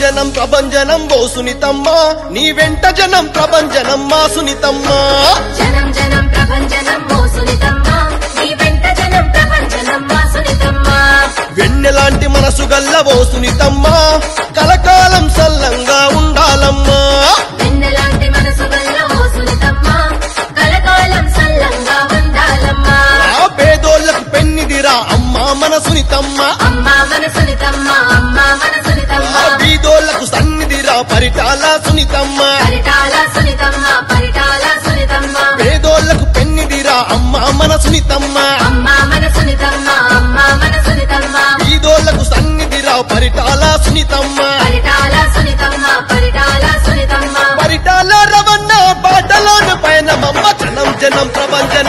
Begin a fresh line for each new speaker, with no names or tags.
జనం ప్రభంజనం ఓ సునీతమ్మ నీ వెంట జనం ప్రభంజనం మా సునీతమ్మ
జనం జనం ప్రభంజనం ఓ సునీతమ్మ నీ వెంట జనం ప్రభంజనం మా సునీతమ్మ
వెన్నెలాంటి మనసు గల్ల ఓ సునీతమ్మ కలకాలం సల్లంగా ఉండాలమ్మా
వెన్నెలాంటి మనసు గల్ల ఓ సునీతమ్మ కలకాలం సల్లంగా ఉండాలమ్మా
ఆ పేదోళ్ళకు పెన్నిదిరా అమ్మా మన సునీతమ్మ
అమ్మా మన సునీతమ్మ అమ్మా మన సునీతమ్మ
ఆ బీదోళ్ళకు సన్నిధిరా పరిటాల సునీతమ్మ
పరిటాల సునీతమ్మ పరిటాల సునీతమ్మ
పేదోళ్ళకు పెన్నిదిరా అమ్మా మన సునీతమ్మ
అమ్మా మన సునీతమ్మ అమ్మా మన సునీతమ్మ
బీదోళ్ళకు సన్నిధిరా పరిటాల సునీతమ్మ
పరిటాల సునీతమ్మ పరిటాల సునీతమ్మ
పరిటాల రవణ బాటలోని పైన మమ్మ జనం జనం ప్రభంజనం